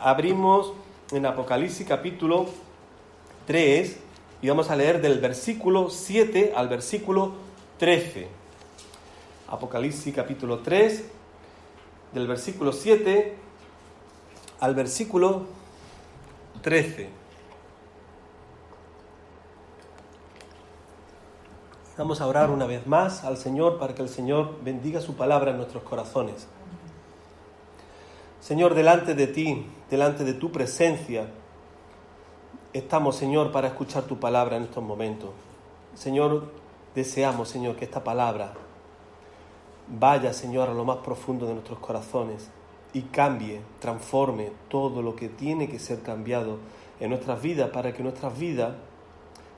Abrimos en Apocalipsis capítulo 3 y vamos a leer del versículo 7 al versículo 13. Apocalipsis capítulo 3, del versículo 7 al versículo 13. Vamos a orar una vez más al Señor para que el Señor bendiga su palabra en nuestros corazones. Señor, delante de ti, delante de tu presencia, estamos, Señor, para escuchar tu palabra en estos momentos. Señor, deseamos, Señor, que esta palabra vaya, Señor, a lo más profundo de nuestros corazones y cambie, transforme todo lo que tiene que ser cambiado en nuestras vidas para que nuestras vidas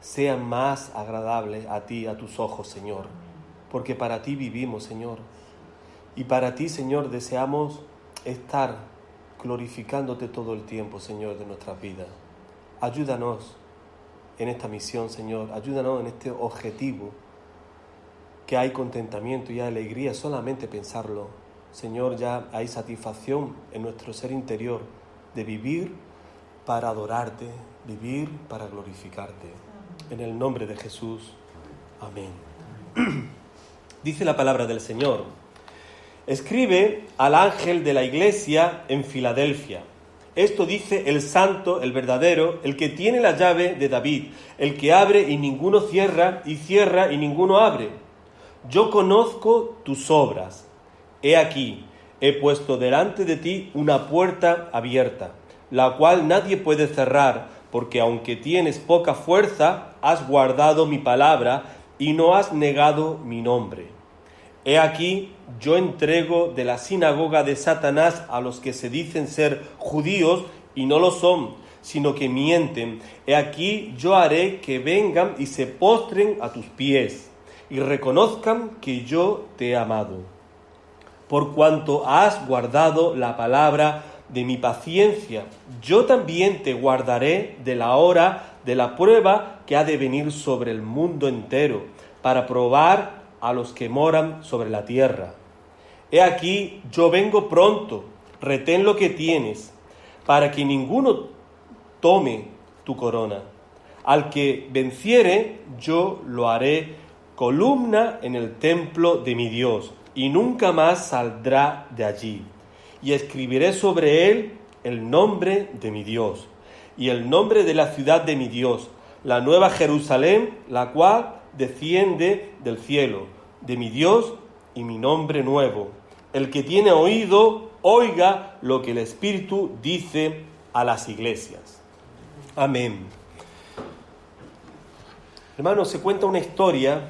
sean más agradables a ti, a tus ojos, Señor. Porque para ti vivimos, Señor. Y para ti, Señor, deseamos estar glorificándote todo el tiempo, Señor, de nuestras vidas. Ayúdanos en esta misión, Señor. Ayúdanos en este objetivo, que hay contentamiento y hay alegría solamente pensarlo. Señor, ya hay satisfacción en nuestro ser interior de vivir para adorarte, vivir para glorificarte. En el nombre de Jesús. Amén. Dice la palabra del Señor. Escribe al ángel de la iglesia en Filadelfia. Esto dice el santo, el verdadero, el que tiene la llave de David, el que abre y ninguno cierra, y cierra y ninguno abre. Yo conozco tus obras. He aquí, he puesto delante de ti una puerta abierta, la cual nadie puede cerrar, porque aunque tienes poca fuerza, has guardado mi palabra y no has negado mi nombre. He aquí, yo entrego de la sinagoga de Satanás a los que se dicen ser judíos y no lo son, sino que mienten. He aquí, yo haré que vengan y se postren a tus pies y reconozcan que yo te he amado. Por cuanto has guardado la palabra de mi paciencia, yo también te guardaré de la hora de la prueba que ha de venir sobre el mundo entero, para probar a los que moran sobre la tierra. He aquí, yo vengo pronto, retén lo que tienes, para que ninguno tome tu corona. Al que venciere, yo lo haré columna en el templo de mi Dios, y nunca más saldrá de allí. Y escribiré sobre él el nombre de mi Dios, y el nombre de la ciudad de mi Dios, la nueva Jerusalén, la cual desciende del cielo, de mi Dios, y mi nombre nuevo. El que tiene oído, oiga lo que el Espíritu dice a las iglesias. Amén. Hermanos, se cuenta una historia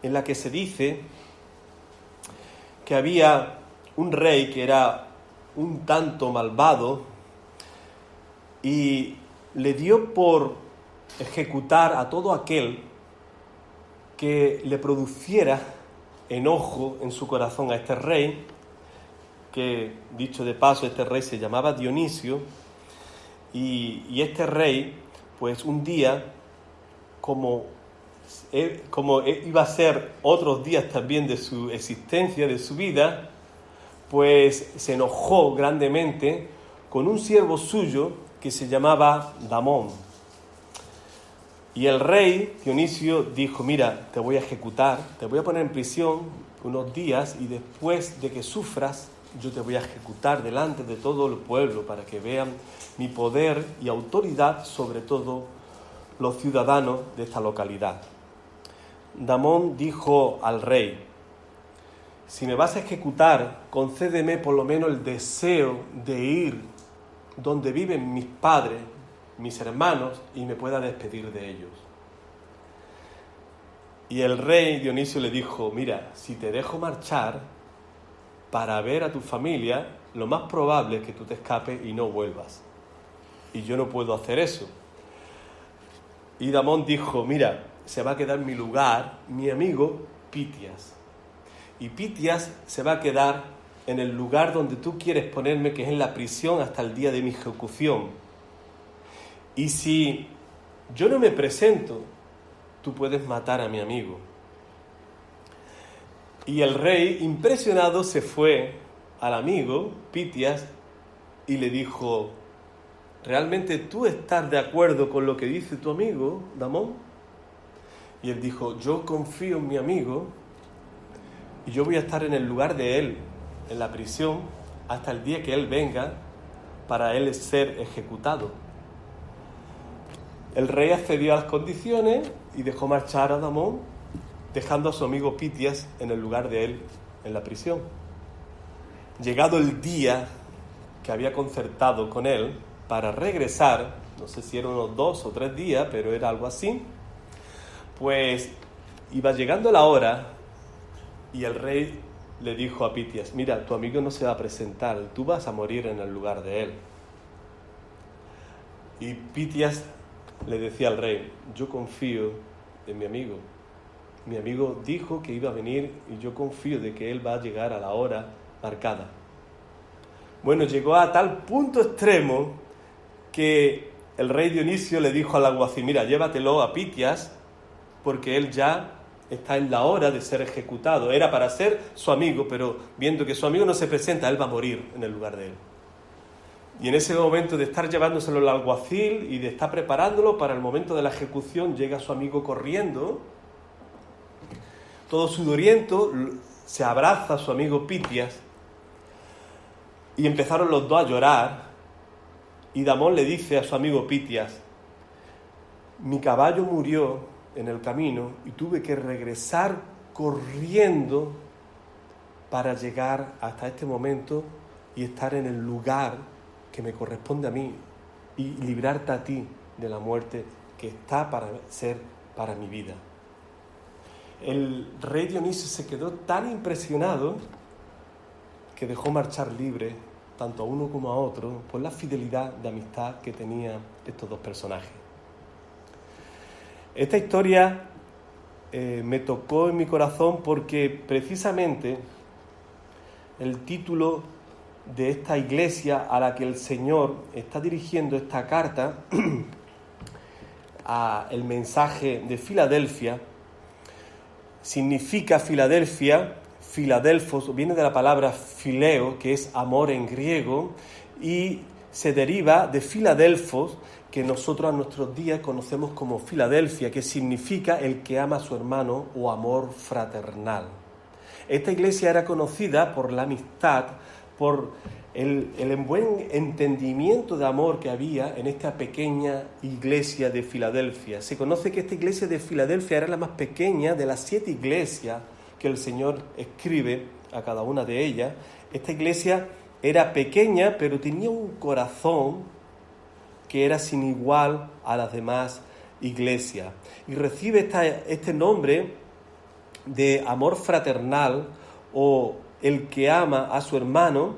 en la que se dice que había un rey que era un tanto malvado y le dio por ejecutar a todo aquel que le produciera enojo en su corazón a este rey, que dicho de paso, este rey se llamaba Dionisio, y este rey, pues un día, como iba a ser otros días también de su existencia, de su vida, pues se enojó grandemente con un siervo suyo que se llamaba Damón. Y el rey Dionisio dijo: mira, te voy a ejecutar, te voy a poner en prisión unos días y después de que sufras, yo te voy a ejecutar delante de todo el pueblo para que vean mi poder y autoridad sobre todos los ciudadanos de esta localidad. Damón dijo al rey: si me vas a ejecutar, concédeme por lo menos el deseo de ir donde viven mis padres, mis hermanos, y me pueda despedir de ellos. Y el rey Dionisio le dijo: mira, si te dejo marchar para ver a tu familia, lo más probable es que tú te escapes y no vuelvas. Y yo no puedo hacer eso. Y Damón dijo: mira, se va a quedar en mi lugar mi amigo Pitias. Y Pitias se va a quedar en el lugar donde tú quieres ponerme, que es en la prisión hasta el día de mi ejecución. Y si yo no me presento, tú puedes matar a mi amigo. Y el rey, impresionado, se fue al amigo Pitias y le dijo: ¿realmente tú estás de acuerdo con lo que dice tu amigo, Damón? Y él dijo, yo confío en mi amigo y yo voy a estar en el lugar de él, en la prisión, hasta el día que él venga para él ser ejecutado. El rey accedió a las condiciones y dejó marchar a Damón, dejando a su amigo Pitias en el lugar de él, en la prisión. Llegado el día que había concertado con él para regresar, no sé si eran unos 2 o 3 días, pero era algo así, pues iba llegando la hora y el rey le dijo a Pitias, mira, tu amigo no se va a presentar, tú vas a morir en el lugar de él. Y Pitias le decía al rey, yo confío en mi amigo. Mi amigo dijo que iba a venir y yo confío de que él va a llegar a la hora marcada. Bueno, llegó a tal punto extremo que el rey Dionisio le dijo al alguacil, mira, llévatelo a Pitias porque él ya está en la hora de ser ejecutado. Era para ser su amigo, pero viendo que su amigo no se presenta, él va a morir en el lugar de él. Y en ese momento de estar llevándoselo al alguacil y de estar preparándolo para el momento de la ejecución, llega su amigo corriendo, todo sudoriento, se abraza a su amigo Pitias y empezaron los dos a llorar. Y Damón le dice a su amigo Pitias, mi caballo murió en el camino y tuve que regresar corriendo para llegar hasta este momento y estar en el lugar que me corresponde a mí y librarte a ti de la muerte que está para ser para mi vida. El rey Dionisio se quedó tan impresionado que dejó marchar libre tanto a uno como a otro por la fidelidad de amistad que tenían estos dos personajes. Esta historia me tocó en mi corazón porque precisamente el título de esta iglesia a la que el Señor está dirigiendo esta carta, a el mensaje de Filadelfia, significa Filadelfia, Filadelfos, viene de la palabra fileo, que es amor en griego, y se deriva de Filadelfos, que nosotros a nuestros días conocemos como Filadelfia, que significa el que ama a su hermano o amor fraternal. Esta iglesia era conocida por la amistad, por el buen entendimiento de amor que había en esta pequeña iglesia de Filadelfia. Se conoce que esta iglesia de Filadelfia era la más pequeña de las 7 iglesias que el Señor escribe a cada una de ellas. Esta iglesia era pequeña, pero tenía un corazón que era sin igual a las demás iglesias. Y recibe este nombre de amor fraternal o el que ama a su hermano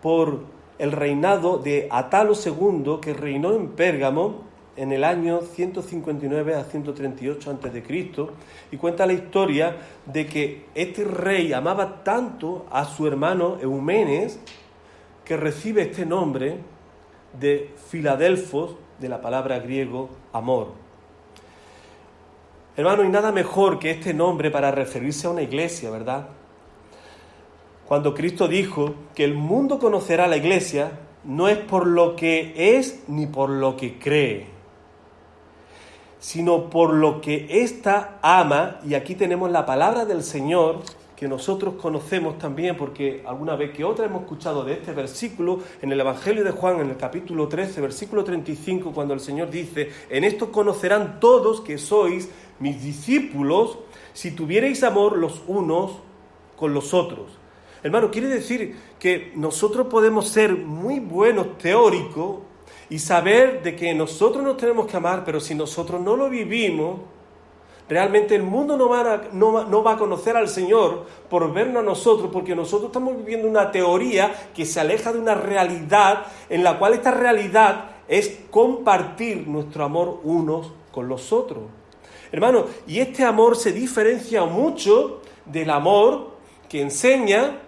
por el reinado de Atalo II, que reinó en Pérgamo en el año 159 a 138 a.C. y cuenta la historia de que este rey amaba tanto a su hermano Eumenes que recibe este nombre de Filadelfos, de la palabra griego amor. Hermano, y nada mejor que este nombre para referirse a una iglesia, ¿verdad? Cuando Cristo dijo que el mundo conocerá a la iglesia, no es por lo que es ni por lo que cree, sino por lo que ésta ama. Y aquí tenemos la palabra del Señor, que nosotros conocemos también, porque alguna vez que otra hemos escuchado de este versículo en el Evangelio de Juan, en el capítulo 13, versículo 35, cuando el Señor dice, en esto conocerán todos que sois mis discípulos, si tuvierais amor los unos con los otros. Hermano, quiere decir que nosotros podemos ser muy buenos teóricos y saber de que nosotros nos tenemos que amar, pero si nosotros no lo vivimos, realmente el mundo no va a conocer al Señor por vernos a nosotros, porque nosotros estamos viviendo una teoría que se aleja de una realidad, en la cual esta realidad es compartir nuestro amor unos con los otros. Hermano, y este amor se diferencia mucho del amor que enseña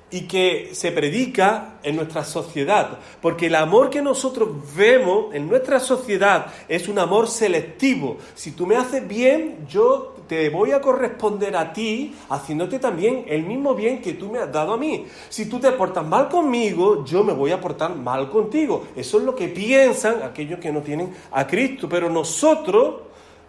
y que se predica en nuestra sociedad, porque el amor que nosotros vemos en nuestra sociedad es un amor selectivo. Si tú me haces bien, yo te voy a corresponder a ti haciéndote también el mismo bien que tú me has dado a mí. Si tú te portas mal conmigo, yo me voy a portar mal contigo. Eso es lo que piensan aquellos que no tienen a Cristo. Pero nosotros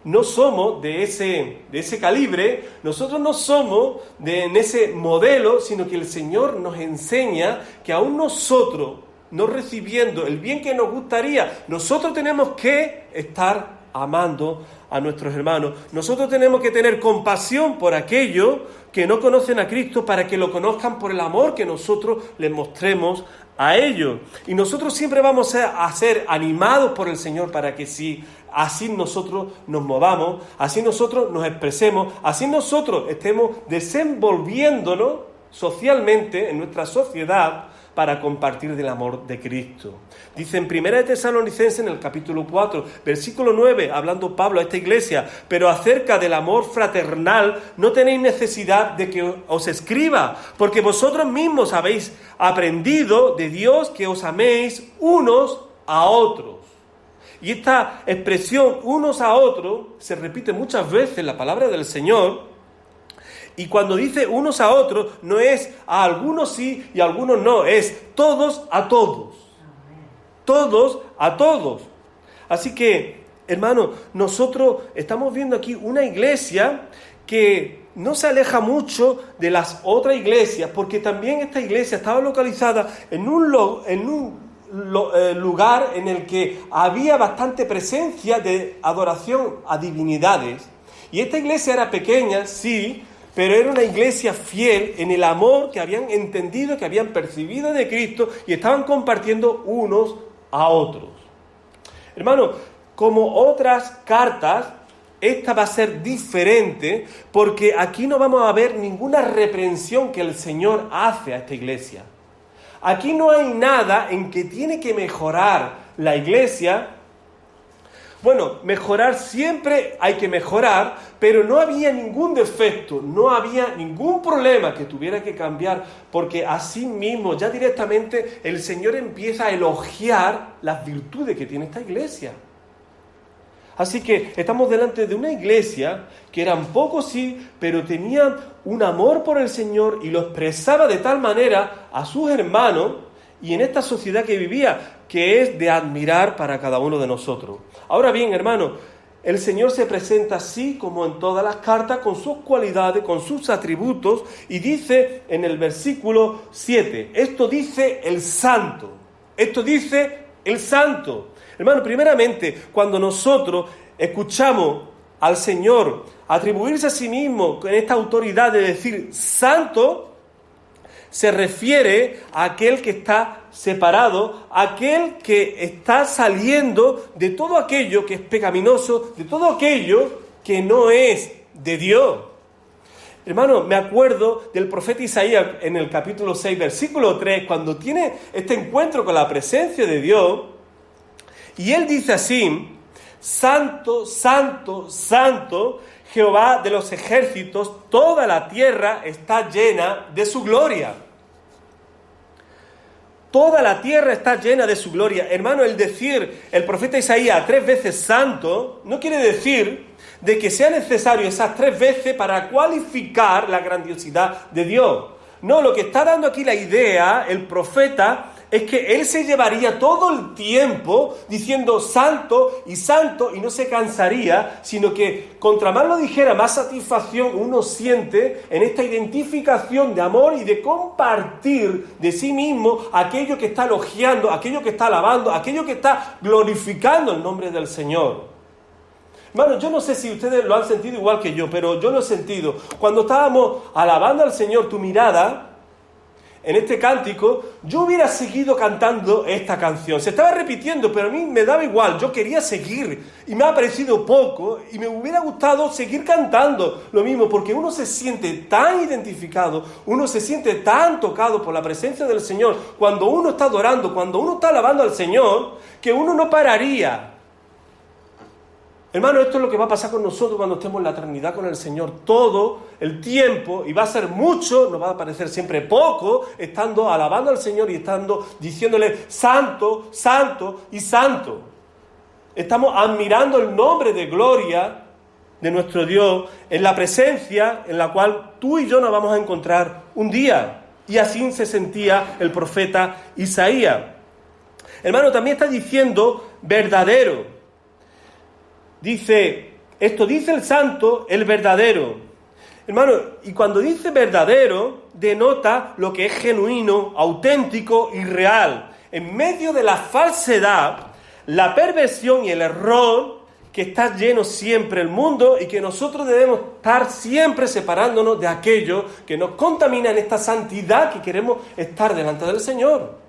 no somos de ese calibre, nosotros no somos en ese modelo, sino que el Señor nos enseña que aún nosotros, no recibiendo el bien que nos gustaría, nosotros tenemos que estar amando a nuestros hermanos. Nosotros tenemos que tener compasión por aquellos que no conocen a Cristo para que lo conozcan por el amor que nosotros les mostremos a ellos. Y nosotros siempre vamos a ser animados por el Señor para que sí, así nosotros nos movamos, así nosotros nos expresemos, así nosotros estemos desenvolviéndonos socialmente en nuestra sociedad para compartir del amor de Cristo. Dice en 1 Tesalonicenses, en el capítulo 4, versículo 9, hablando Pablo a esta iglesia: pero acerca del amor fraternal no tenéis necesidad de que os escriba, porque vosotros mismos habéis aprendido de Dios que os améis unos a otros. Y esta expresión, unos a otros, se repite muchas veces en la palabra del Señor. Y cuando dice unos a otros, no es a algunos sí y a algunos no, es todos a todos. Todos a todos. Así que, hermano, nosotros estamos viendo aquí una iglesia que no se aleja mucho de las otras iglesias, porque también esta iglesia estaba localizada en un lugar en el que había bastante presencia de adoración a divinidades. Y esta iglesia era pequeña, sí, pero era una iglesia fiel en el amor que habían entendido, que habían percibido de Cristo y estaban compartiendo unos a otros. Hermano, como otras cartas, esta va a ser diferente porque aquí no vamos a ver ninguna reprensión que el Señor hace a esta iglesia. Aquí no hay nada en que tiene que mejorar la iglesia. Bueno, mejorar siempre hay que mejorar, pero no había ningún defecto, no había ningún problema que tuviera que cambiar, porque así mismo, ya directamente, el Señor empieza a elogiar las virtudes que tiene esta iglesia. Así que estamos delante de una iglesia que eran pocos sí, pero tenían un amor por el Señor y lo expresaba de tal manera a sus hermanos y en esta sociedad que vivía, que es de admirar para cada uno de nosotros. Ahora bien, hermano, el Señor se presenta así como en todas las cartas, con sus cualidades, con sus atributos, y dice en el versículo 7, esto dice el santo, esto dice el santo. Hermano, primeramente, cuando nosotros escuchamos al Señor atribuirse a sí mismo con esta autoridad de decir santo, se refiere a aquel que está separado, aquel que está saliendo de todo aquello que es pecaminoso, de todo aquello que no es de Dios. Hermano, me acuerdo del profeta Isaías en el capítulo 6, versículo 3, cuando tiene este encuentro con la presencia de Dios, y él dice así: santo, santo, santo, Jehová de los ejércitos, toda la tierra está llena de su gloria. Toda la tierra está llena de su gloria. Hermano, el decir el profeta Isaías 3 veces santo, no quiere decir de que sea necesario esas 3 veces para cualificar la grandiosidad de Dios. No, lo que está dando aquí la idea, el profeta, es que él se llevaría todo el tiempo diciendo santo y no se cansaría, sino que contra más lo dijera, más satisfacción uno siente en esta identificación de amor y de compartir de sí mismo aquello que está elogiando, aquello que está alabando, aquello que está glorificando el nombre del Señor. Hermano, yo no sé si ustedes lo han sentido igual que yo, pero yo lo he sentido. Cuando estábamos alabando al Señor, tu mirada en este cántico, yo hubiera seguido cantando esta canción. Se estaba repitiendo, pero a mí me daba igual. Yo quería seguir y me ha parecido poco y me hubiera gustado seguir cantando lo mismo, porque uno se siente tan identificado, uno se siente tan tocado por la presencia del Señor cuando uno está adorando, cuando uno está alabando al Señor, que uno no pararía. Hermano, esto es lo que va a pasar con nosotros cuando estemos en la eternidad con el Señor todo el tiempo, y va a ser mucho, nos va a parecer siempre poco, estando alabando al Señor y estando diciéndole santo, santo y santo. Estamos admirando el nombre de gloria de nuestro Dios, en la presencia en la cual tú y yo nos vamos a encontrar un día. Y así se sentía el profeta Isaías. Hermano, también está diciendo verdadero. Dice, esto dice el santo, el verdadero. Hermano, y cuando dice verdadero, denota lo que es genuino, auténtico y real. En medio de la falsedad, la perversión y el error que está lleno siempre el mundo y que nosotros debemos estar siempre separándonos de aquello que nos contamina en esta santidad que queremos estar delante del Señor.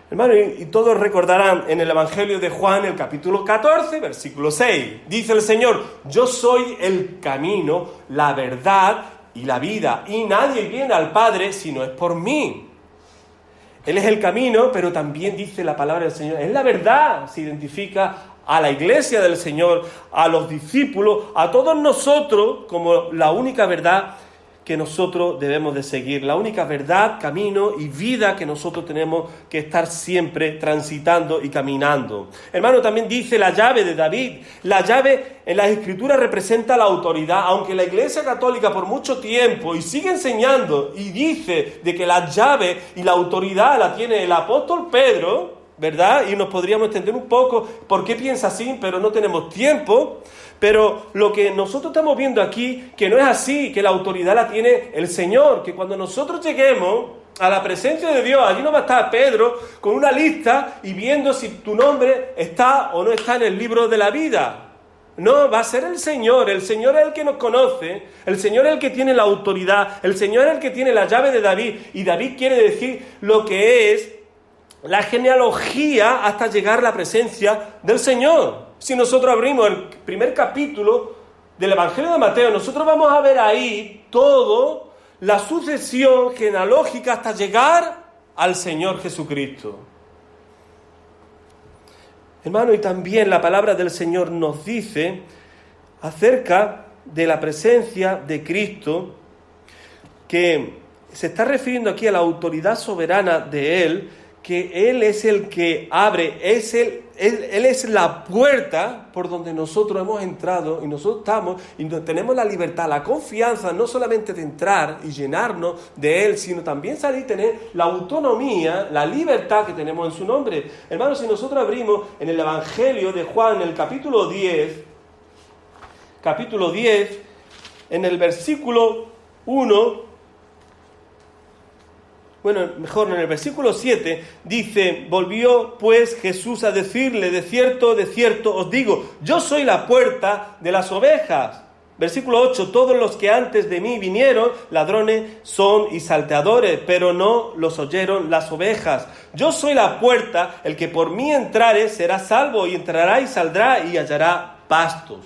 Hermano, y todos recordarán en el Evangelio de Juan, el capítulo 14, versículo 6, dice el Señor, yo soy el camino, la verdad y la vida, y nadie viene al Padre si no es por mí. Él es el camino, pero también dice la palabra del Señor, es la verdad, se identifica a la iglesia del Señor, a los discípulos, a todos nosotros como la única verdad que nosotros debemos de seguir, la única verdad, camino y vida que nosotros tenemos que estar siempre transitando y caminando. Hermano, también dice la llave de David. La llave en las Escrituras representa la autoridad, aunque la Iglesia Católica por mucho tiempo y sigue enseñando y dice de que la llave y la autoridad la tiene el apóstol Pedro, ¿verdad? Y nos podríamos entender un poco por qué piensa así, pero no tenemos tiempo. Pero lo que nosotros estamos viendo aquí, que no es así, que la autoridad la tiene el Señor, que cuando nosotros lleguemos a la presencia de Dios, allí no va a estar Pedro con una lista y viendo si tu nombre está o no está en el libro de la vida. No, va a ser el Señor es el que nos conoce, el Señor es el que tiene la autoridad, el Señor es el que tiene la llave de David, y David quiere decir lo que es la genealogía hasta llegar a la presencia del Señor. Si nosotros abrimos el primer capítulo del Evangelio de Mateo, nosotros vamos a ver ahí toda la sucesión genealógica hasta llegar al Señor Jesucristo. Hermano, y también la palabra del Señor nos dice acerca de la presencia de Cristo, que se está refiriendo aquí a la autoridad soberana de Él, que Él es el que abre, Él es la puerta por donde nosotros hemos entrado y nosotros estamos y tenemos la libertad, la confianza, no solamente de entrar y llenarnos de Él, sino también salir y tener la autonomía, la libertad que tenemos en su nombre. Hermanos, si nosotros abrimos en el Evangelio de Juan, en el capítulo 10, en el versículo 1, bueno, mejor en el versículo 7, dice, volvió pues Jesús a decirle, de cierto os digo, yo soy la puerta de las ovejas. Versículo 8, todos los que antes de mí vinieron, ladrones son y salteadores, pero no los oyeron las ovejas. Yo soy la puerta, el que por mí entrare será salvo, y entrará y saldrá y hallará pastos.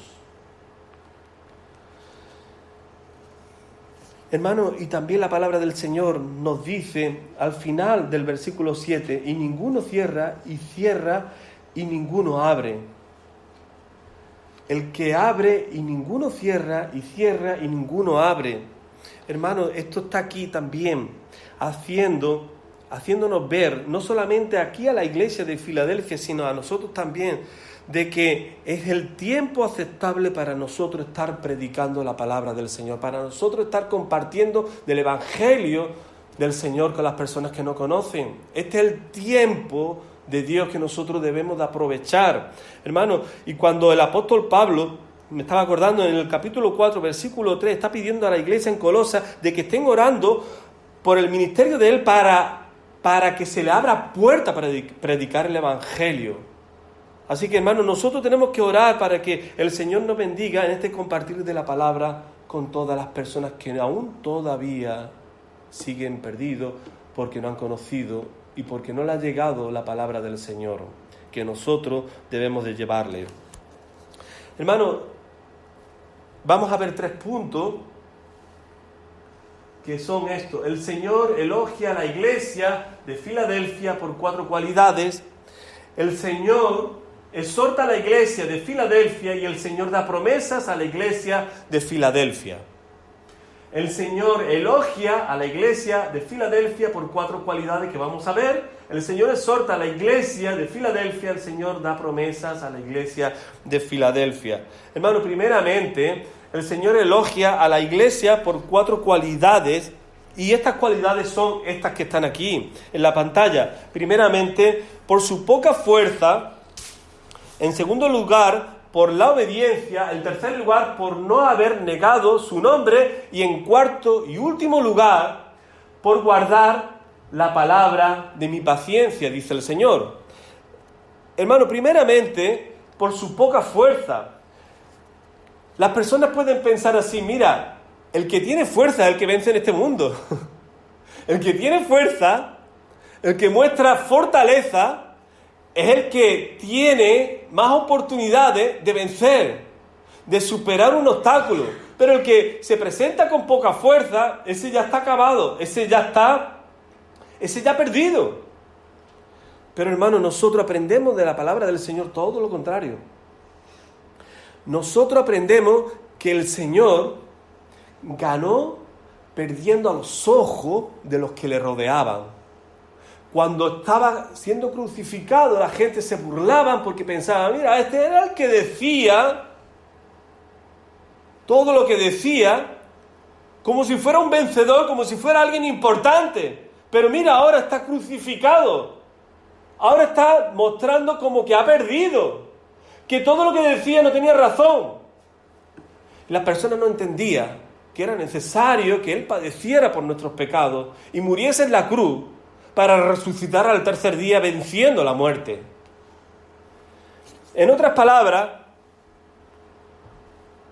Hermano, y también la palabra del Señor nos dice al final del versículo 7, y ninguno cierra y ninguno abre. El que abre y ninguno cierra y ninguno abre. Hermano, esto está aquí también haciéndonos ver, no solamente aquí a la iglesia de Filadelfia, sino a nosotros también, de que es el tiempo aceptable para nosotros estar predicando la palabra del Señor, para nosotros estar compartiendo del Evangelio del Señor con las personas que no conocen. Este es el tiempo de Dios que nosotros debemos de aprovechar. Hermano, y cuando el apóstol Pablo, me estaba acordando en el capítulo 4, versículo 3, está pidiendo a la iglesia en Colosa de que estén orando por el ministerio de él para que se le abra puerta para predicar el Evangelio. Así que, hermanos, nosotros tenemos que orar para que el Señor nos bendiga en este compartir de la palabra con todas las personas que aún todavía siguen perdidos porque no han conocido y porque no le ha llegado la palabra del Señor, que nosotros debemos de llevarle. Hermano, vamos a ver 3 puntos que son estos. El Señor elogia a la iglesia de Filadelfia por 4 cualidades. El Señor exhorta a la iglesia de Filadelfia y el Señor da promesas a la iglesia de Filadelfia. El Señor elogia a la iglesia de Filadelfia por 4 cualidades que vamos a ver. el Señor exhorta a la iglesia de Filadelfia, el Señor da promesas a la iglesia de Filadelfia. Hermano, primeramente, el Señor elogia a la iglesia por 4 cualidades, y estas cualidades son estas que están aquí en la pantalla. Primeramente, por su poca fuerza. En segundo lugar, por la obediencia. En tercer lugar, por no haber negado su nombre. Y en cuarto y último lugar, por guardar la palabra de mi paciencia, dice el Señor. Hermano, primeramente, por su poca fuerza. Las personas pueden pensar así: mira, el que tiene fuerza es el que vence en este mundo. El que tiene fuerza, el que muestra fortaleza, es el que tiene más oportunidades de vencer, de superar un obstáculo. Pero el que se presenta con poca fuerza, ese ya está acabado, ese ya ha perdido. Pero hermano, nosotros aprendemos de la palabra del Señor todo lo contrario. Nosotros aprendemos que el Señor ganó perdiendo a los ojos de los que le rodeaban. Cuando estaba siendo crucificado, la gente se burlaban porque pensaban: mira, este era el que decía todo lo que decía, como si fuera un vencedor, como si fuera alguien importante. Pero mira, ahora está crucificado. Ahora está mostrando como que ha perdido, que todo lo que decía no tenía razón. Las personas no entendían que era necesario que Él padeciera por nuestros pecados y muriese en la cruz para resucitar al tercer día venciendo la muerte. En otras palabras,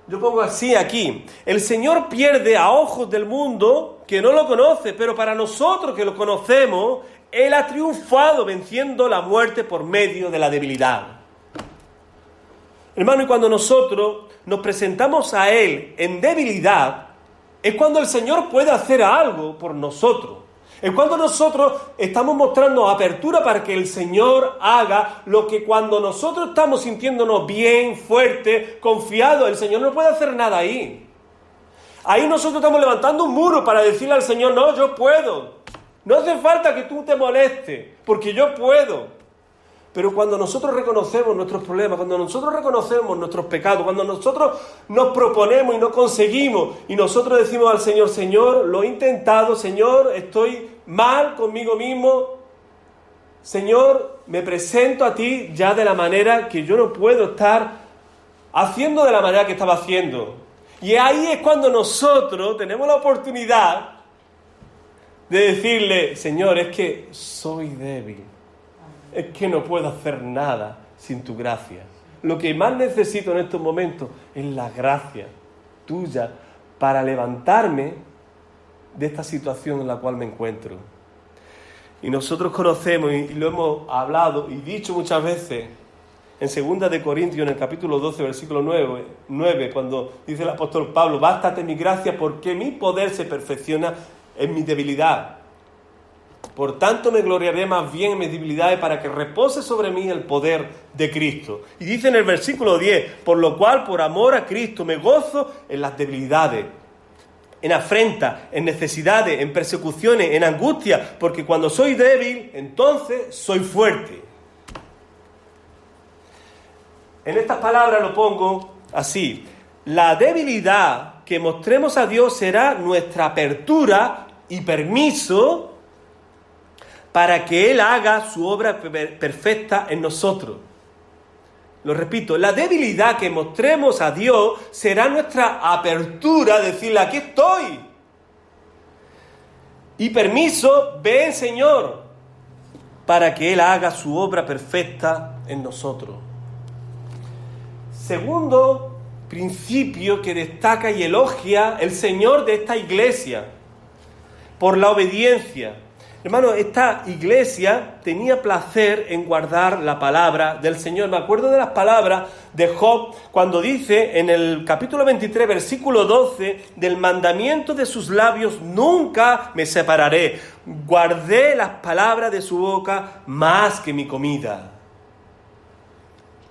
yo pongo así aquí: el Señor pierde a ojos del mundo que no lo conoce, pero para nosotros que lo conocemos, Él ha triunfado venciendo la muerte por medio de la debilidad. Hermano, y cuando nosotros nos presentamos a Él en debilidad, es cuando el Señor puede hacer algo por nosotros. Es cuando nosotros estamos mostrando apertura para que el Señor haga lo que cuando nosotros estamos sintiéndonos bien, fuertes, confiados, el Señor no puede hacer nada ahí. Ahí nosotros estamos levantando un muro para decirle al Señor: no, yo puedo. No hace falta que tú te molestes, porque yo puedo. Pero cuando nosotros reconocemos nuestros problemas, cuando nosotros reconocemos nuestros pecados, cuando nosotros nos proponemos y no conseguimos, y nosotros decimos al Señor: Señor, lo he intentado, Señor, estoy mal conmigo mismo, Señor, me presento a ti ya de la manera que yo no puedo estar haciendo de la manera que estaba haciendo. Y ahí es cuando nosotros tenemos la oportunidad de decirle: Señor, es que soy débil. Es que no puedo hacer nada sin tu gracia. Lo que más necesito en estos momentos es la gracia tuya para levantarme de esta situación en la cual me encuentro. Y nosotros conocemos, y lo hemos hablado y dicho muchas veces, en 2 Corintios, en el capítulo 12, versículo 9, cuando dice el apóstol Pablo: bástate mi gracia, porque mi poder se perfecciona en mi debilidad. Por tanto me gloriaré más bien en mis debilidades, para que repose sobre mí el poder de Cristo. Y dice en el versículo 10: por lo cual, por amor a Cristo, me gozo en las debilidades, en afrentas, en necesidades, en persecuciones, en angustia, porque cuando soy débil, entonces soy fuerte. En estas palabras lo pongo así: la debilidad que mostremos a Dios será nuestra apertura y permiso para que Él haga su obra perfecta en nosotros. Lo repito: la debilidad que mostremos a Dios será nuestra apertura, decirle: aquí estoy. Y permiso: ven, Señor, para que Él haga su obra perfecta en nosotros. Segundo principio que destaca y elogia el Señor de esta iglesia: por la obediencia. Hermano, esta iglesia tenía placer en guardar la palabra del Señor. Me acuerdo de las palabras de Job cuando dice en el capítulo 23, versículo 12: del mandamiento de sus labios nunca me separaré. Guardé las palabras de su boca más que mi comida.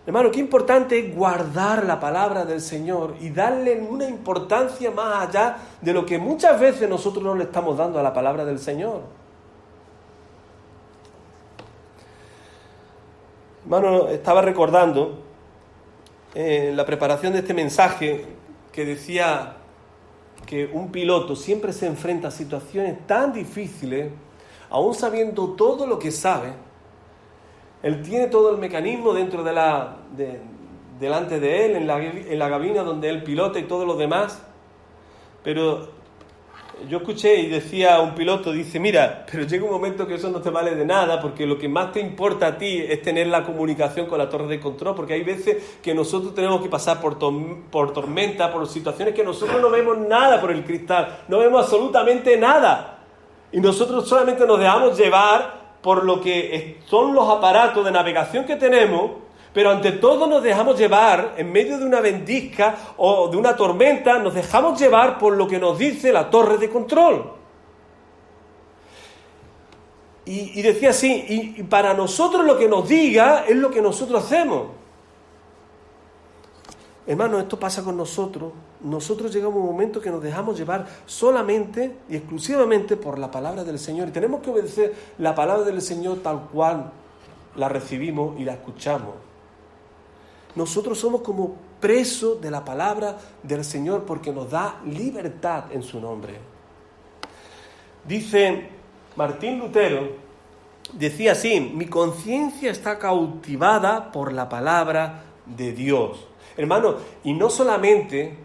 Hermano, qué importante es guardar la palabra del Señor y darle una importancia más allá de lo que muchas veces nosotros no le estamos dando a la palabra del Señor. Hermano, estaba recordando en la preparación de este mensaje que decía que un piloto siempre se enfrenta a situaciones tan difíciles, aún sabiendo todo lo que sabe. Él tiene todo el mecanismo dentro delante de él, en la cabina donde él pilota y todo lo demás. Pero yo escuché y decía un piloto, dice, mira, pero llega un momento que eso no te vale de nada, porque lo que más te importa a ti es tener la comunicación con la torre de control, porque hay veces que nosotros tenemos que pasar por tormenta, por situaciones que nosotros no vemos nada por el cristal, no vemos absolutamente nada. Y nosotros solamente nos dejamos llevar por lo que son los aparatos de navegación que tenemos, pero ante todo nos dejamos llevar, en medio de una ventisca o de una tormenta, nos dejamos llevar por lo que nos dice la torre de control. Y decía así, y para nosotros lo que nos diga es lo que nosotros hacemos. Hermano, esto pasa con nosotros. Nosotros llegamos a un momento que nos dejamos llevar solamente y exclusivamente por la palabra del Señor. Y tenemos que obedecer la palabra del Señor tal cual la recibimos y la escuchamos. Nosotros somos como presos de la palabra del Señor porque nos da libertad en su nombre. Dice Martín Lutero, decía así, mi conciencia está cautivada por la palabra de Dios. Hermano, y no solamente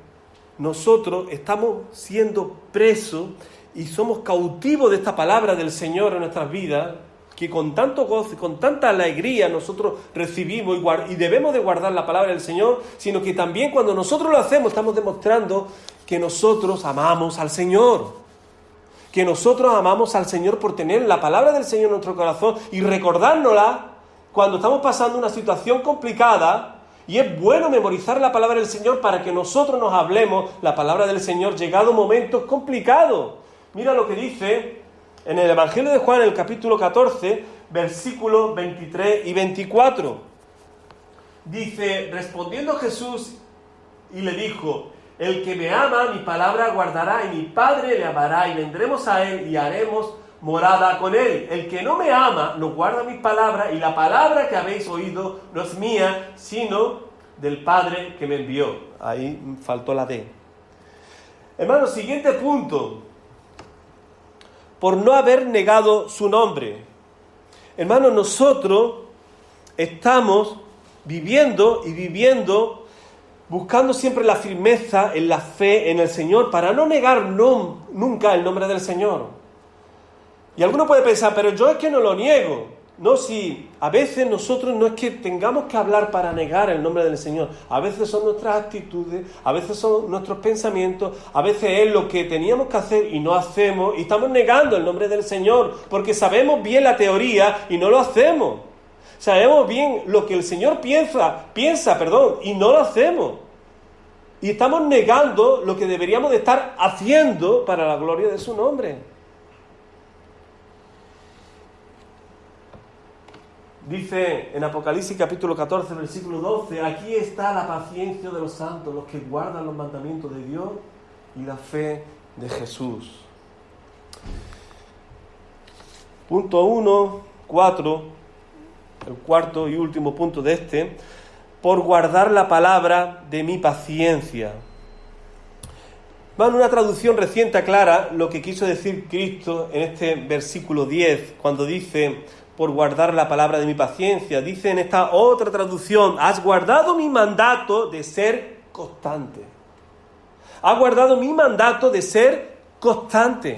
nosotros estamos siendo presos y somos cautivos de esta palabra del Señor en nuestras vidas, que con tanto gozo, con tanta alegría nosotros recibimos y debemos de guardar la palabra del Señor, sino que también cuando nosotros lo hacemos estamos demostrando que nosotros amamos al Señor. Que nosotros amamos al Señor por tener la palabra del Señor en nuestro corazón y recordárnosla cuando estamos pasando una situación complicada. Y es bueno memorizar la palabra del Señor para que nosotros nos hablemos la palabra del Señor llegado momentos complicados. Mira lo que dice en el Evangelio de Juan, en el capítulo 14, versículos 23 y 24. Dice, respondiendo Jesús y le dijo, el que me ama, mi palabra guardará y mi Padre le amará y vendremos a él y haremos morada con él. El que no me ama, no guarda mis palabras y la palabra que habéis oído no es mía, sino del Padre que me envió. Ahí faltó la D. Hermano, siguiente punto. Por no haber negado su nombre. Hermano, nosotros estamos viviendo buscando siempre la firmeza en la fe en el Señor para no negar nunca el nombre del Señor. Y alguno puede pensar, pero yo es que no lo niego. No, si a veces nosotros no es que tengamos que hablar para negar el nombre del Señor. A veces son nuestras actitudes, a veces son nuestros pensamientos, a veces es lo que teníamos que hacer y no hacemos. Y estamos negando el nombre del Señor porque sabemos bien la teoría y no lo hacemos. Sabemos bien lo que el Señor piensa, y no lo hacemos. Y estamos negando lo que deberíamos de estar haciendo para la gloria de su nombre. Dice en Apocalipsis capítulo 14, versículo 12, aquí está la paciencia de los santos, los que guardan los mandamientos de Dios y la fe de Jesús. Punto 1, 4, el cuarto y último punto de este, por guardar la palabra de mi paciencia. Una traducción reciente aclara lo que quiso decir Cristo en este versículo 10, cuando dice, por guardar la palabra de mi paciencia. Dice en esta otra traducción, has guardado mi mandato de ser constante. Has guardado mi mandato de ser constante.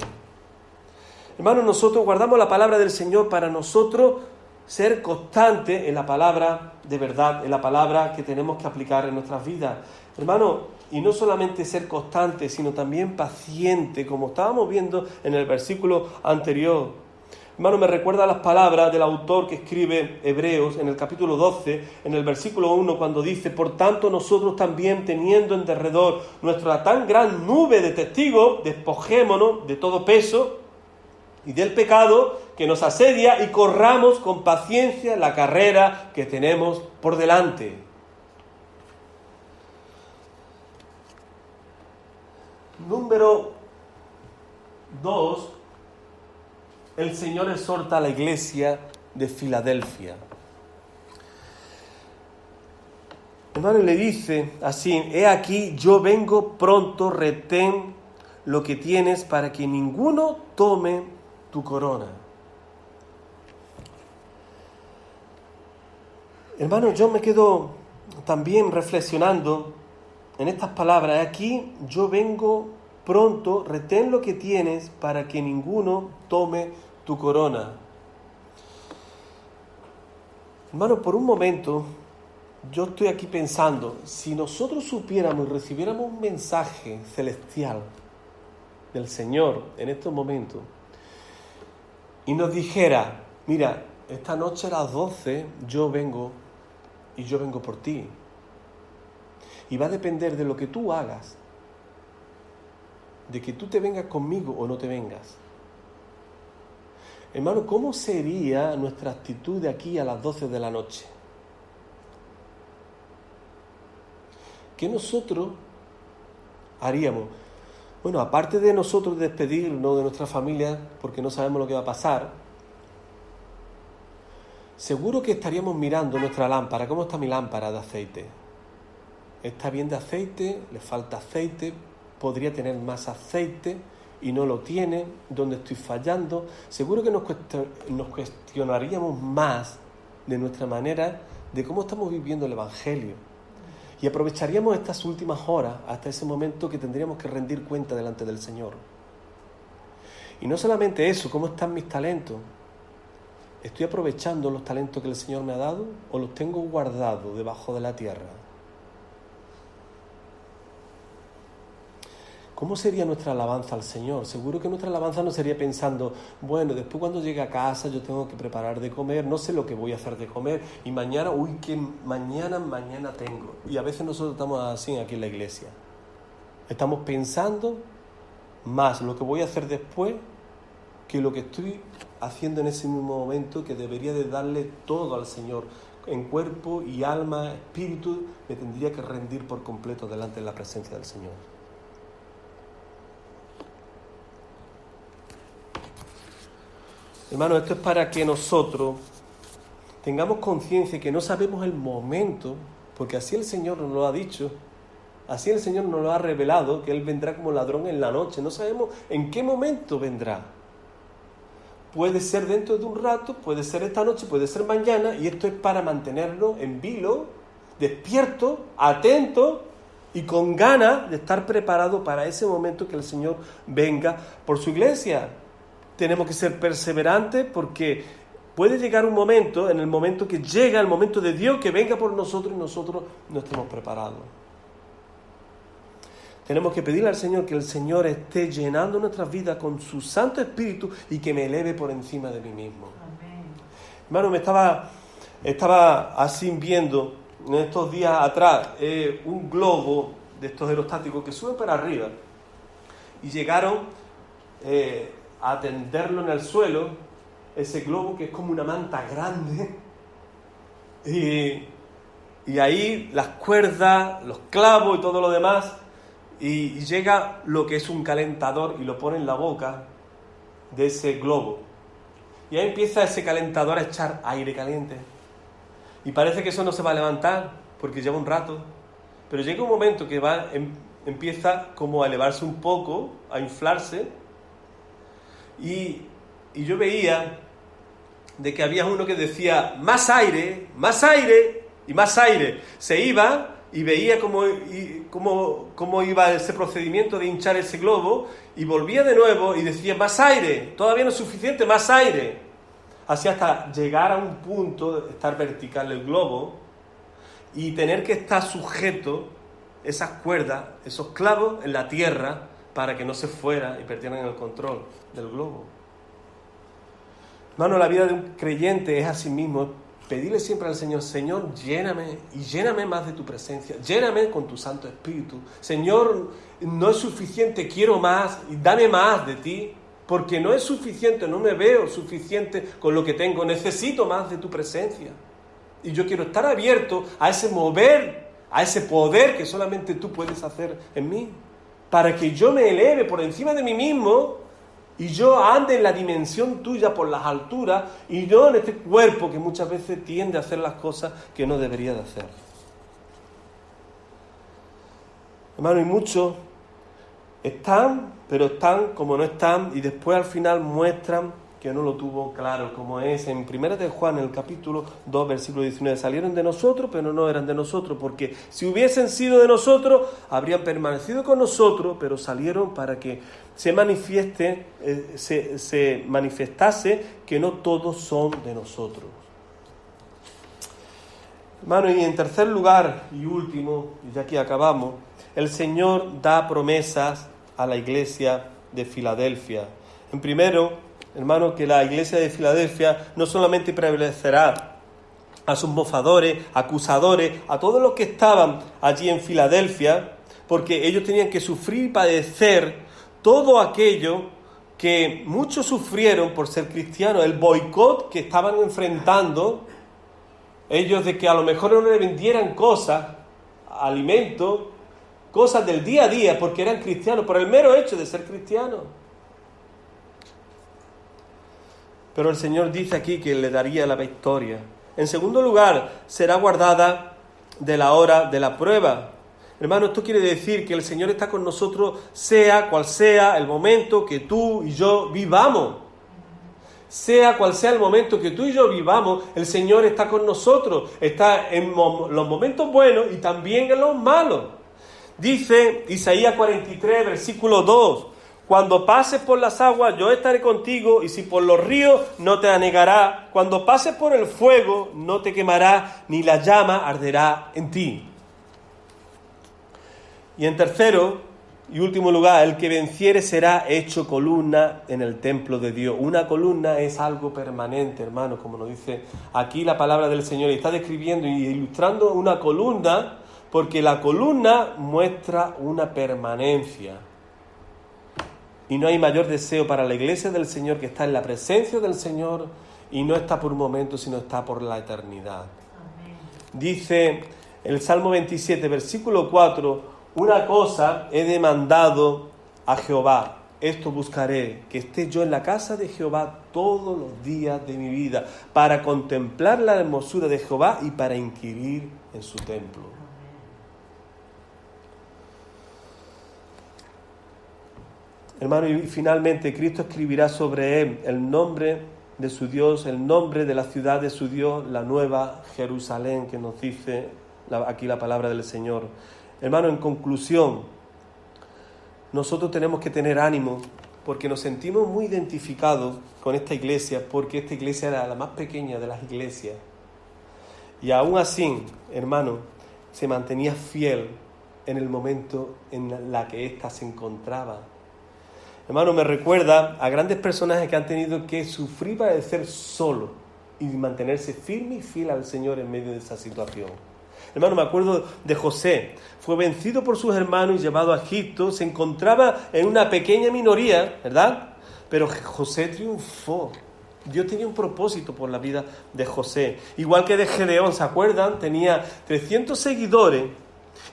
Hermanos, nosotros guardamos la palabra del Señor para nosotros ser constantes en la palabra de verdad, en la palabra que tenemos que aplicar en nuestras vidas. Hermano, y no solamente ser constante, sino también paciente, como estábamos viendo en el versículo anterior. Hermano, me recuerda las palabras del autor que escribe Hebreos en el capítulo 12, en el versículo 1, cuando dice, por tanto nosotros también, teniendo en derredor nuestra tan gran nube de testigos, despojémonos de todo peso y del pecado que nos asedia y corramos con paciencia la carrera que tenemos por delante. Número 2. El Señor exhorta a la iglesia de Filadelfia. Hermano, le dice así: he aquí, yo vengo pronto, retén lo que tienes para que ninguno tome tu corona. Hermano, yo me quedo también reflexionando en estas palabras. Aquí yo vengo pronto, retén lo que tienes para que ninguno tome tu corona. Hermano, por un momento yo estoy aquí pensando, si nosotros supiéramos y recibiéramos un mensaje celestial del Señor en estos momentos y nos dijera: mira, esta noche a las 12 yo vengo y yo vengo por ti, y va a depender de lo que tú hagas, de que tú te vengas conmigo o no te vengas. Hermano, ¿cómo sería nuestra actitud de aquí a las 12 de la noche? ¿Qué nosotros haríamos? Bueno, aparte de nosotros despedirnos de nuestra familia porque no sabemos lo que va a pasar, seguro que estaríamos mirando nuestra lámpara. ¿Cómo está mi lámpara de aceite? ¿Está bien de aceite? ¿Le falta aceite? ¿Podría tener más aceite y no lo tiene? ¿Dónde estoy fallando? Seguro que nos cuestionaríamos más de nuestra manera de cómo estamos viviendo el Evangelio. Y aprovecharíamos estas últimas horas hasta ese momento que tendríamos que rendir cuenta delante del Señor. Y no solamente eso, ¿cómo están mis talentos? ¿Estoy aprovechando los talentos que el Señor me ha dado o los tengo guardados debajo de la tierra? ¿Cómo sería nuestra alabanza al Señor? Seguro que nuestra alabanza no sería pensando: bueno, después cuando llegue a casa yo tengo que preparar de comer, no sé lo que voy a hacer de comer, y mañana, mañana tengo. Y a veces nosotros estamos así aquí en la iglesia. Estamos pensando más lo que voy a hacer después que lo que estoy haciendo en ese mismo momento, que debería de darle todo al Señor. En cuerpo y alma, espíritu, me tendría que rendir por completo delante de la presencia del Señor. Hermano, esto es para que nosotros tengamos conciencia que no sabemos el momento, porque así el Señor nos lo ha dicho, así el Señor nos lo ha revelado, que Él vendrá como ladrón en la noche. No sabemos en qué momento vendrá. Puede ser dentro de un rato, puede ser esta noche, puede ser mañana, y esto es para mantenernos en vilo, despierto, atento y con ganas de estar preparado para ese momento que el Señor venga por su iglesia. Tenemos que ser perseverantes porque puede llegar un momento, en el momento que llega el momento de Dios, que venga por nosotros y nosotros no estemos preparados. Tenemos que pedirle al Señor que el Señor esté llenando nuestras vidas con su Santo Espíritu y que me eleve por encima de mí mismo. Amén. Hermano, me estaba así viendo en estos días atrás un globo de estos aerostáticos que suben para arriba y llegaron a tenderlo en el suelo, ese globo que es como una manta grande, y ahí las cuerdas, los clavos y todo lo demás, y llega lo que es un calentador y lo pone en la boca de ese globo, y ahí empieza ese calentador a echar aire caliente, y parece que eso no se va a levantar porque lleva un rato, pero llega un momento que empieza como a elevarse un poco, a inflarse. Y yo veía de que había uno que decía: más aire, y más aire. Se iba y veía cómo iba ese procedimiento de hinchar ese globo, y volvía de nuevo y decía: más aire, todavía no es suficiente, más aire. Así hasta llegar a un punto de estar vertical el globo y tener que estar sujeto esas cuerdas, esos clavos en la tierra, para que no se fuera y perdieran el control del globo. Hermano, la vida de un creyente es así mismo, pedirle siempre al Señor: Señor, lléname y lléname más de tu presencia, lléname con tu Santo Espíritu. Señor, no es suficiente, quiero más y dame más de ti, porque no es suficiente, no me veo suficiente con lo que tengo, necesito más de tu presencia. Y yo quiero estar abierto a ese mover, a ese poder que solamente tú puedes hacer en mí, para que yo me eleve por encima de mí mismo y yo ande en la dimensión tuya por las alturas y no en este cuerpo que muchas veces tiende a hacer las cosas que no debería de hacer. Hermano, y muchos están, pero están como no están, y después al final muestran que no lo tuvo claro, como es en 1 de Juan, en el capítulo 2, versículo 19. Salieron de nosotros, pero no eran de nosotros, porque si hubiesen sido de nosotros, habrían permanecido con nosotros, pero salieron para que se manifestase que no todos son de nosotros. Hermano, y en tercer lugar y último, y ya aquí acabamos, el Señor da promesas a la iglesia de Filadelfia. En primero, hermano, que la iglesia de Filadelfia no solamente prevalecerá a sus mofadores, acusadores, a todos los que estaban allí en Filadelfia, porque ellos tenían que sufrir y padecer todo aquello que muchos sufrieron por ser cristianos, el boicot que estaban enfrentando, ellos de que a lo mejor no le vendieran cosas, alimentos, cosas del día a día, porque eran cristianos, por el mero hecho de ser cristianos. Pero el Señor dice aquí que le daría la victoria. En segundo lugar, será guardada de la hora de la prueba. Hermano, esto quiere decir que el Señor está con nosotros, sea cual sea el momento que tú y yo vivamos. Sea cual sea el momento que tú y yo vivamos, el Señor está con nosotros. Está en los momentos buenos y también en los malos. Dice Isaías 43, versículo 2. Cuando pases por las aguas, yo estaré contigo, y si por los ríos, no te anegará. Cuando pases por el fuego, no te quemará, ni la llama arderá en ti. Y en tercero y último lugar, el que venciere será hecho columna en el templo de Dios. Una columna es algo permanente, hermano, como nos dice aquí la palabra del Señor. Y está describiendo y ilustrando una columna, porque la columna muestra una permanencia. Y no hay mayor deseo para la iglesia del Señor que está en la presencia del Señor, y no está por un momento, sino está por la eternidad. Amén. Dice el Salmo 27, versículo 4, una cosa he demandado a Jehová, esto buscaré, que esté yo en la casa de Jehová todos los días de mi vida, para contemplar la hermosura de Jehová y para inquirir en su templo. Hermano, y finalmente Cristo escribirá sobre él el nombre de su Dios, el nombre de la ciudad de su Dios, la nueva Jerusalén, que nos dice aquí la palabra del Señor. Hermano, en conclusión, nosotros tenemos que tener ánimo, porque nos sentimos muy identificados con esta iglesia, porque esta iglesia era la más pequeña de las iglesias. Y aún así, hermano, se mantenía fiel en el momento en la que ésta se encontraba. Hermano, me recuerda a grandes personajes que han tenido que sufrir, padecer solo y mantenerse firme y fiel al Señor en medio de esa situación. Hermano, me acuerdo de José. Fue vencido por sus hermanos y llevado a Egipto. Se encontraba en una pequeña minoría, ¿verdad? Pero José triunfó. Dios tenía un propósito por la vida de José. Igual que de Gedeón, ¿se acuerdan? Tenía 300 seguidores.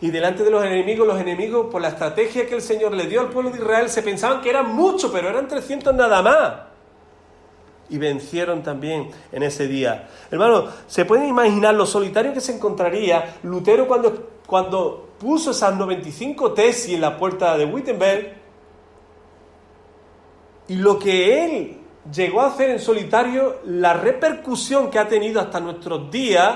Y delante de los enemigos, por la estrategia que el Señor le dio al pueblo de Israel, se pensaban que eran muchos, pero eran 300 nada más. Y vencieron también en ese día. Hermano, ¿se pueden imaginar lo solitario que se encontraría Lutero cuando puso esas 95 tesis en la puerta de Wittenberg? Y lo que él llegó a hacer en solitario, la repercusión que ha tenido hasta nuestros días,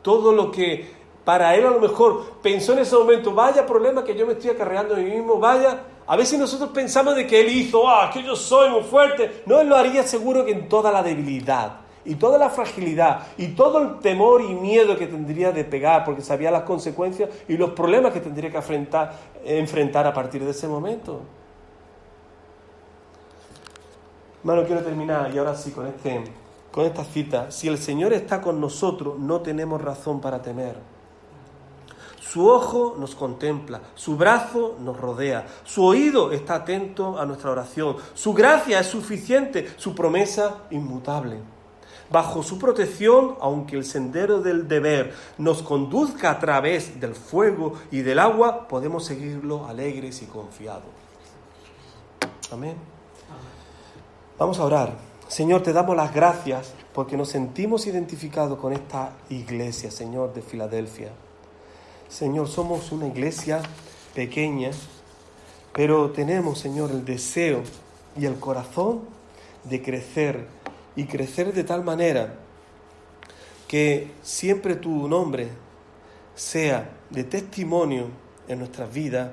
todo lo que para él a lo mejor pensó en ese momento, vaya problema que yo me estoy acarreando a mí mismo, vaya. A veces nosotros pensamos de que él hizo, que yo soy muy fuerte. No, él lo haría seguro que en toda la debilidad y toda la fragilidad y todo el temor y miedo que tendría de pegar, porque sabía las consecuencias y los problemas que tendría que enfrentar a partir de ese momento. Hermano, quiero terminar y ahora sí con esta cita. Si el Señor está con nosotros, no tenemos razón para temer. Su ojo nos contempla, su brazo nos rodea, su oído está atento a nuestra oración, su gracia es suficiente, su promesa inmutable. Bajo su protección, aunque el sendero del deber nos conduzca a través del fuego y del agua, podemos seguirlo alegres y confiados. Amén. Vamos a orar. Señor, te damos las gracias porque nos sentimos identificados con esta iglesia, Señor, de Filadelfia. Señor, somos una iglesia pequeña, pero tenemos, Señor, el deseo y el corazón de crecer, y crecer de tal manera que siempre tu nombre sea de testimonio en nuestras vidas,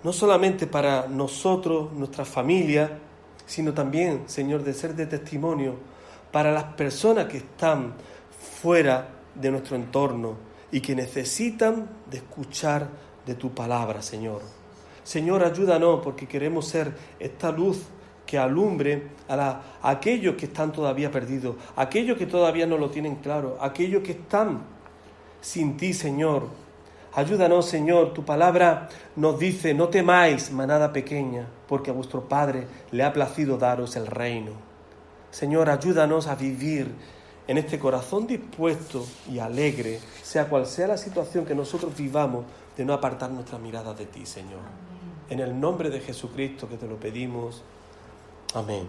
no solamente para nosotros, nuestra familia, sino también, Señor, de ser de testimonio para las personas que están fuera de nuestro entorno y que necesitan de escuchar de tu palabra, Señor. Señor, ayúdanos, porque queremos ser esta luz que alumbre a aquellos que están todavía perdidos, aquellos que todavía no lo tienen claro, aquellos que están sin ti, Señor. Ayúdanos, Señor. Tu palabra nos dice: no temáis, manada pequeña, porque a vuestro Padre le ha placido daros el reino. Señor, ayúdanos a vivir en este corazón dispuesto y alegre, sea cual sea la situación que nosotros vivamos, de no apartar nuestra mirada de ti, Señor. En el nombre de Jesucristo que te lo pedimos. Amén.